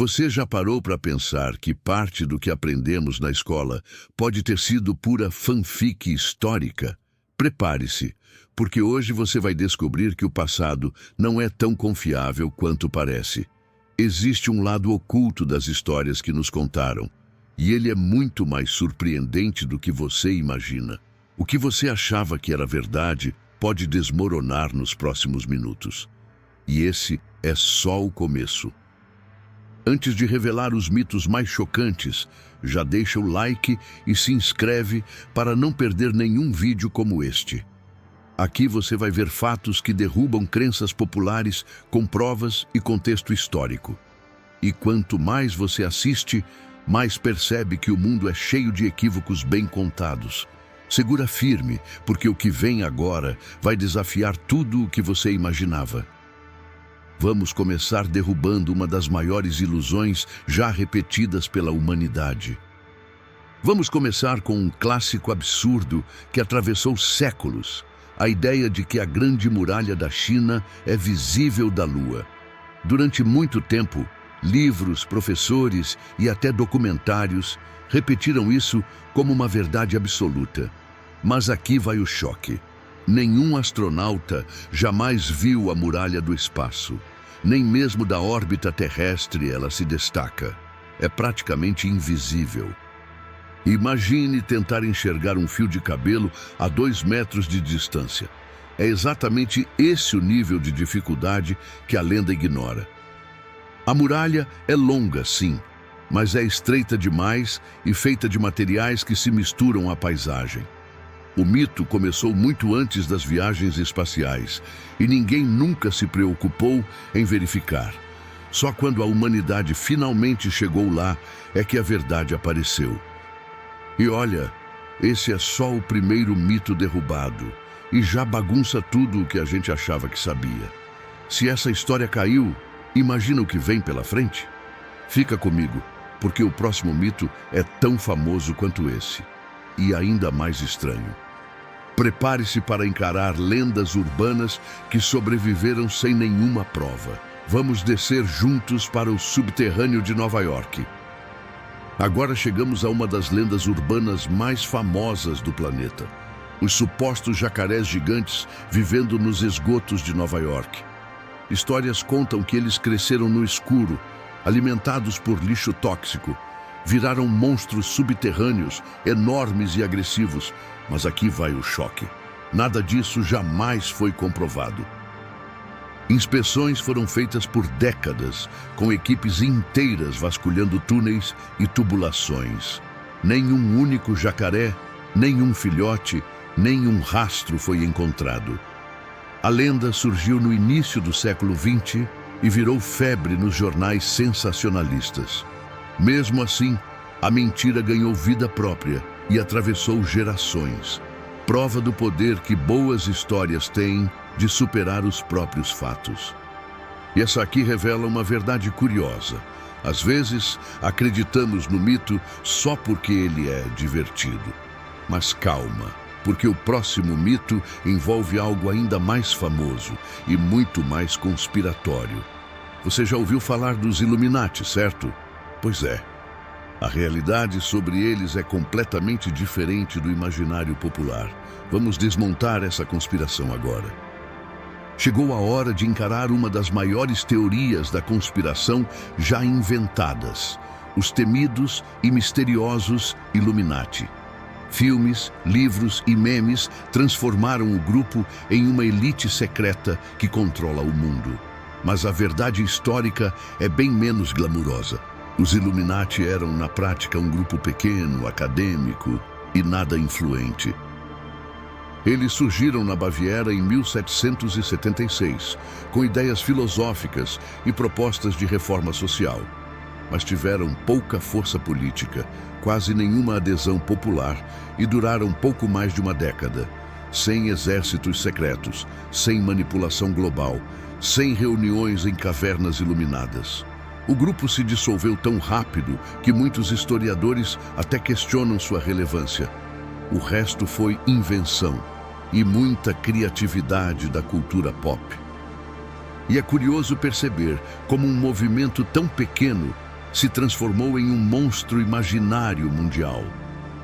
Você já parou para pensar que parte do que aprendemos na escola pode ter sido pura fanfic histórica? Prepare-se, porque hoje você vai descobrir que o passado não é tão confiável quanto parece. Existe um lado oculto das histórias que nos contaram, e ele é muito mais surpreendente do que você imagina. O que você achava que era verdade pode desmoronar nos próximos minutos. E esse é só o começo. Antes de revelar os mitos mais chocantes, já deixa o like e se inscreve para não perder nenhum vídeo como este. Aqui você vai ver fatos que derrubam crenças populares com provas e contexto histórico. E quanto mais você assiste, mais percebe que o mundo é cheio de equívocos bem contados. Segura firme, porque o que vem agora vai desafiar tudo o que você imaginava. Vamos começar derrubando uma das maiores ilusões já repetidas pela humanidade. Vamos começar com um clássico absurdo que atravessou séculos: a ideia de que a Grande Muralha da China é visível da Lua. Durante muito tempo, livros, professores e até documentários repetiram isso como uma verdade absoluta. Mas aqui vai o choque. Nenhum astronauta jamais viu a muralha do espaço. Nem mesmo da órbita terrestre ela se destaca. É praticamente invisível. Imagine tentar enxergar um fio de cabelo a 2 metros de distância. É exatamente esse o nível de dificuldade que a lenda ignora. A muralha é longa, sim, mas é estreita demais e feita de materiais que se misturam à paisagem. O mito começou muito antes das viagens espaciais e ninguém nunca se preocupou em verificar. Só quando a humanidade finalmente chegou lá é que a verdade apareceu. E olha, esse é só o primeiro mito derrubado e já bagunça tudo o que a gente achava que sabia. Se essa história caiu, imagina o que vem pela frente? Fica comigo, porque o próximo mito é tão famoso quanto esse. E ainda mais estranho. Prepare-se para encarar lendas urbanas que sobreviveram sem nenhuma prova. Vamos descer juntos para o subterrâneo de Nova York. Agora chegamos a uma das lendas urbanas mais famosas do planeta. Os supostos jacarés gigantes vivendo nos esgotos de Nova York. Histórias contam que eles cresceram no escuro, alimentados por lixo tóxico. Viraram monstros subterrâneos, enormes e agressivos. Mas aqui vai o choque. Nada disso jamais foi comprovado. Inspeções foram feitas por décadas, com equipes inteiras vasculhando túneis e tubulações. Nenhum único jacaré, nenhum filhote, nenhum rastro foi encontrado. A lenda surgiu no início do século XX e virou febre nos jornais sensacionalistas. Mesmo assim, a mentira ganhou vida própria e atravessou gerações. Prova do poder que boas histórias têm de superar os próprios fatos. E essa aqui revela uma verdade curiosa. Às vezes, acreditamos no mito só porque ele é divertido. Mas calma, porque o próximo mito envolve algo ainda mais famoso e muito mais conspiratório. Você já ouviu falar dos Illuminati, certo? Pois é. A realidade sobre eles é completamente diferente do imaginário popular. Vamos desmontar essa conspiração agora. Chegou a hora de encarar uma das maiores teorias da conspiração já inventadas: os temidos e misteriosos Illuminati. Filmes, livros e memes transformaram o grupo em uma elite secreta que controla o mundo. Mas a verdade histórica é bem menos glamurosa. Os Illuminati eram, na prática, um grupo pequeno, acadêmico e nada influente. Eles surgiram na Baviera em 1776, com ideias filosóficas e propostas de reforma social. Mas tiveram pouca força política, quase nenhuma adesão popular e duraram pouco mais de uma década, sem exércitos secretos, sem manipulação global, sem reuniões em cavernas iluminadas. O grupo se dissolveu tão rápido que muitos historiadores até questionam sua relevância. O resto foi invenção e muita criatividade da cultura pop. E é curioso perceber como um movimento tão pequeno se transformou em um monstro imaginário mundial.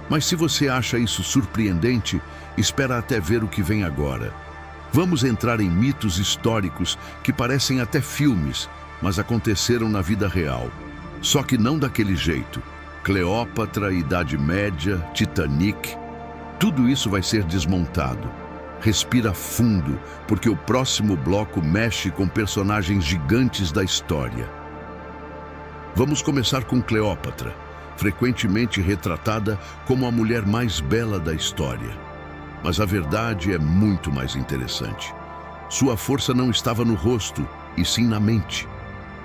Mas se você acha isso surpreendente, espera até ver o que vem agora. Vamos entrar em mitos históricos que parecem até filmes, mas aconteceram na vida real. Só que não daquele jeito. Cleópatra, Idade Média, Titanic, tudo isso vai ser desmontado. Respira fundo, porque o próximo bloco mexe com personagens gigantes da história. Vamos começar com Cleópatra, frequentemente retratada como a mulher mais bela da história. Mas a verdade é muito mais interessante. Sua força não estava no rosto, e sim na mente.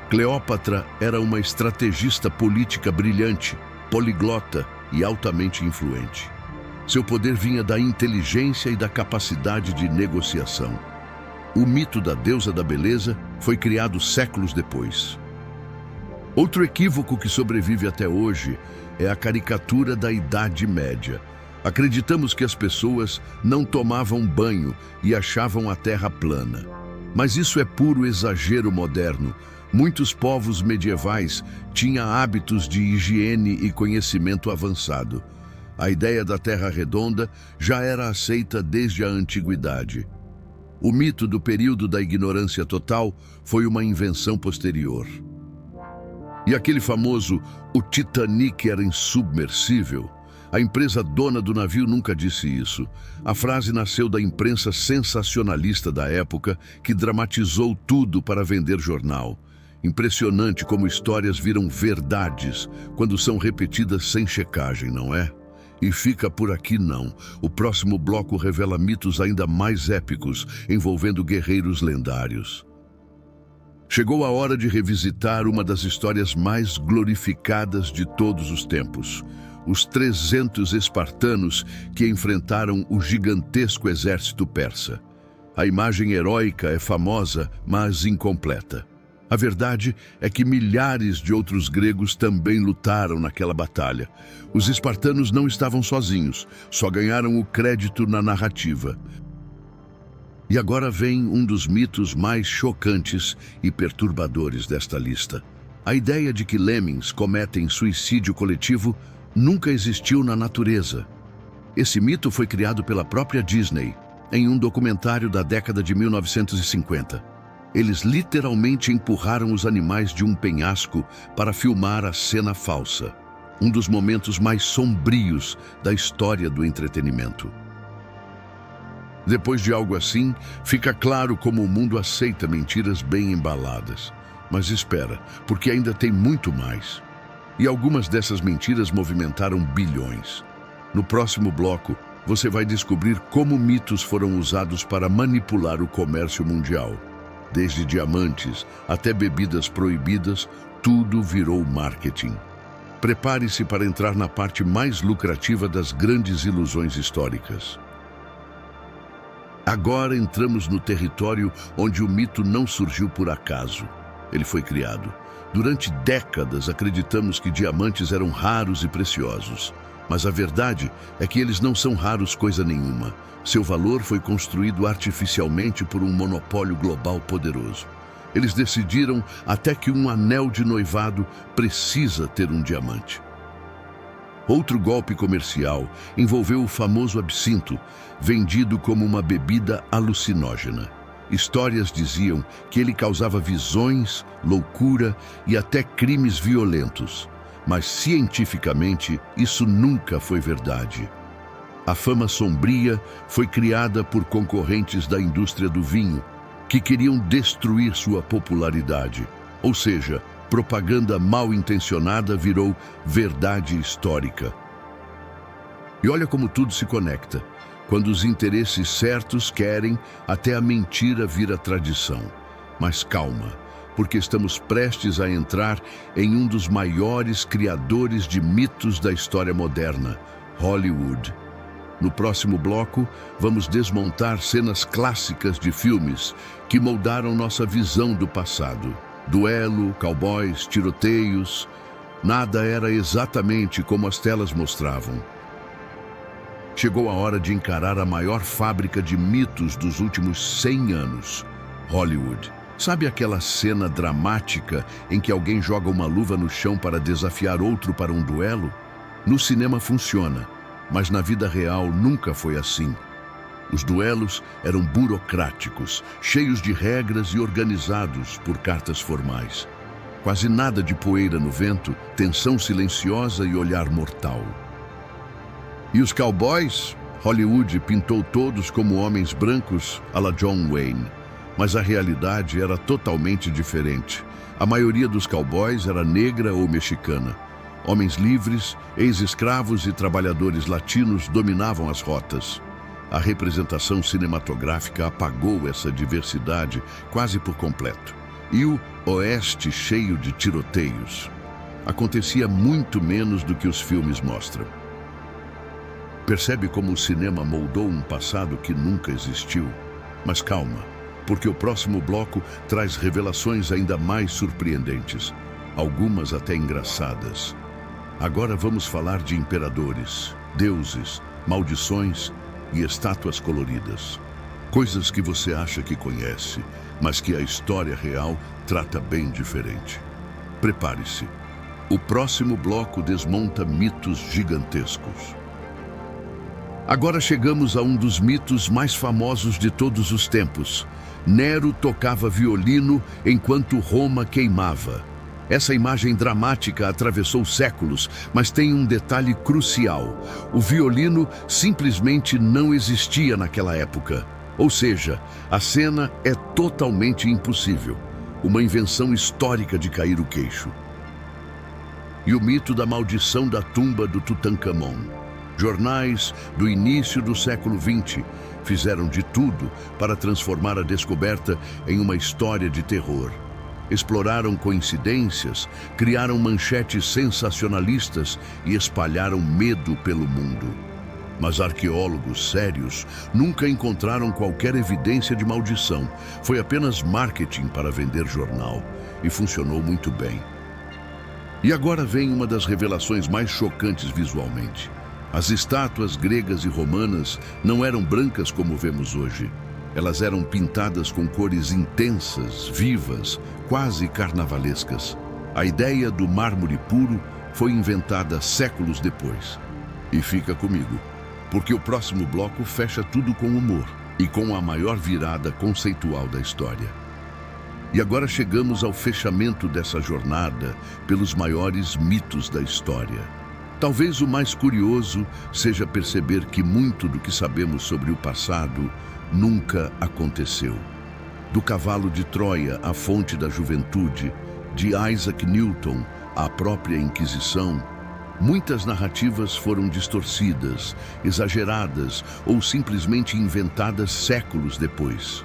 Cleópatra era uma estrategista política brilhante, poliglota e altamente influente. Seu poder vinha da inteligência e da capacidade de negociação. O mito da deusa da beleza foi criado séculos depois. Outro equívoco que sobrevive até hoje é a caricatura da Idade Média. Acreditamos que as pessoas não tomavam banho e achavam a terra plana. Mas isso é puro exagero moderno. Muitos povos medievais tinham hábitos de higiene e conhecimento avançado. A ideia da Terra redonda já era aceita desde a antiguidade. O mito do período da ignorância total foi uma invenção posterior. E aquele famoso "o Titanic era insubmersível"? A empresa dona do navio nunca disse isso. A frase nasceu da imprensa sensacionalista da época, que dramatizou tudo para vender jornal. Impressionante como histórias viram verdades quando são repetidas sem checagem, não é? E fica por aqui não. O próximo bloco revela mitos ainda mais épicos, envolvendo guerreiros lendários. Chegou a hora de revisitar uma das histórias mais glorificadas de todos os tempos. Os 300 espartanos que enfrentaram o gigantesco exército persa. A imagem heróica é famosa, mas incompleta. A verdade é que milhares de outros gregos também lutaram naquela batalha. Os espartanos não estavam sozinhos, só ganharam o crédito na narrativa. E agora vem um dos mitos mais chocantes e perturbadores desta lista. A ideia de que lemmings cometem suicídio coletivo nunca existiu na natureza. Esse mito foi criado pela própria Disney, em um documentário da década de 1950. Eles literalmente empurraram os animais de um penhasco para filmar a cena falsa, um dos momentos mais sombrios da história do entretenimento. Depois de algo assim, fica claro como o mundo aceita mentiras bem embaladas. Mas espera, porque ainda tem muito mais. E algumas dessas mentiras movimentaram bilhões. No próximo bloco, você vai descobrir como mitos foram usados para manipular o comércio mundial. Desde diamantes até bebidas proibidas, tudo virou marketing. Prepare-se para entrar na parte mais lucrativa das grandes ilusões históricas. Agora entramos no território onde o mito não surgiu por acaso. Ele foi criado. Durante décadas acreditamos que diamantes eram raros e preciosos. Mas a verdade é que eles não são raros coisa nenhuma. Seu valor foi construído artificialmente por um monopólio global poderoso. Eles decidiram até que um anel de noivado precisa ter um diamante. Outro golpe comercial envolveu o famoso absinto, vendido como uma bebida alucinógena. Histórias diziam que ele causava visões, loucura e até crimes violentos. Mas cientificamente, isso nunca foi verdade. A fama sombria foi criada por concorrentes da indústria do vinho, que queriam destruir sua popularidade. Ou seja, propaganda mal intencionada virou verdade histórica. E olha como tudo se conecta. Quando os interesses certos querem, até a mentira vira tradição. Mas calma, porque estamos prestes a entrar em um dos maiores criadores de mitos da história moderna, Hollywood. No próximo bloco, vamos desmontar cenas clássicas de filmes que moldaram nossa visão do passado. Duelo, cowboys, tiroteios, nada era exatamente como as telas mostravam. Chegou a hora de encarar a maior fábrica de mitos dos últimos 100 anos, Hollywood. Sabe aquela cena dramática em que alguém joga uma luva no chão para desafiar outro para um duelo? No cinema funciona, mas na vida real nunca foi assim. Os duelos eram burocráticos, cheios de regras e organizados por cartas formais. Quase nada de poeira no vento, tensão silenciosa e olhar mortal. E os cowboys? Hollywood pintou todos como homens brancos à la John Wayne. Mas a realidade era totalmente diferente. A maioria dos cowboys era negra ou mexicana. Homens livres, ex-escravos e trabalhadores latinos dominavam as rotas. A representação cinematográfica apagou essa diversidade quase por completo. E o Oeste cheio de tiroteios. Acontecia muito menos do que os filmes mostram. Percebe como o cinema moldou um passado que nunca existiu? Mas calma, porque o próximo bloco traz revelações ainda mais surpreendentes, algumas até engraçadas. Agora vamos falar de imperadores, deuses, maldições e estátuas coloridas. Coisas que você acha que conhece, mas que a história real trata bem diferente. Prepare-se. O próximo bloco desmonta mitos gigantescos. Agora chegamos a um dos mitos mais famosos de todos os tempos. Nero tocava violino enquanto Roma queimava. Essa imagem dramática atravessou séculos, mas tem um detalhe crucial. O violino simplesmente não existia naquela época. Ou seja, a cena é totalmente impossível. Uma invenção histórica de cair o queixo. E o mito da maldição da tumba do Tutankhamon. Jornais do início do século XX fizeram de tudo para transformar a descoberta em uma história de terror. Exploraram coincidências, criaram manchetes sensacionalistas e espalharam medo pelo mundo. Mas arqueólogos sérios nunca encontraram qualquer evidência de maldição. Foi apenas marketing para vender jornal e funcionou muito bem. E agora vem uma das revelações mais chocantes visualmente. As estátuas gregas e romanas não eram brancas como vemos hoje. Elas eram pintadas com cores intensas, vivas, quase carnavalescas. A ideia do mármore puro foi inventada séculos depois. E fica comigo, porque o próximo bloco fecha tudo com humor e com a maior virada conceitual da história. E agora chegamos ao fechamento dessa jornada pelos maiores mitos da história. Talvez o mais curioso seja perceber que muito do que sabemos sobre o passado nunca aconteceu. Do cavalo de Troia à fonte da juventude, de Isaac Newton à própria Inquisição, muitas narrativas foram distorcidas, exageradas ou simplesmente inventadas séculos depois.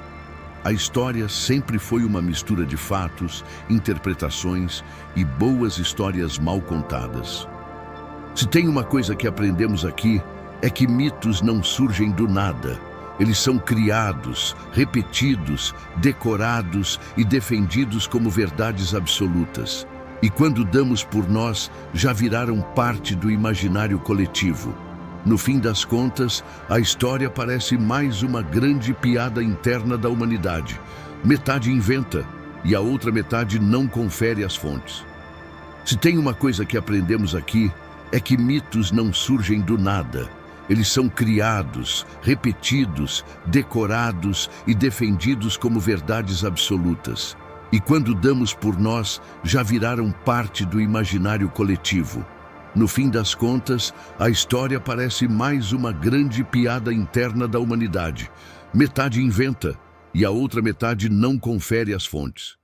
A história sempre foi uma mistura de fatos, interpretações e boas histórias mal contadas. Se tem uma coisa que aprendemos aqui, é que mitos não surgem do nada. Eles são criados, repetidos, decorados e defendidos como verdades absolutas. E quando damos por nós, já viraram parte do imaginário coletivo. No fim das contas, a história parece mais uma grande piada interna da humanidade. Metade inventa e a outra metade não confere as fontes. Se tem uma coisa que aprendemos aqui, é que mitos não surgem do nada. Eles são criados, repetidos, decorados e defendidos como verdades absolutas. E quando damos por nós, já viraram parte do imaginário coletivo. No fim das contas, a história parece mais uma grande piada interna da humanidade. Metade inventa e a outra metade não confere as fontes.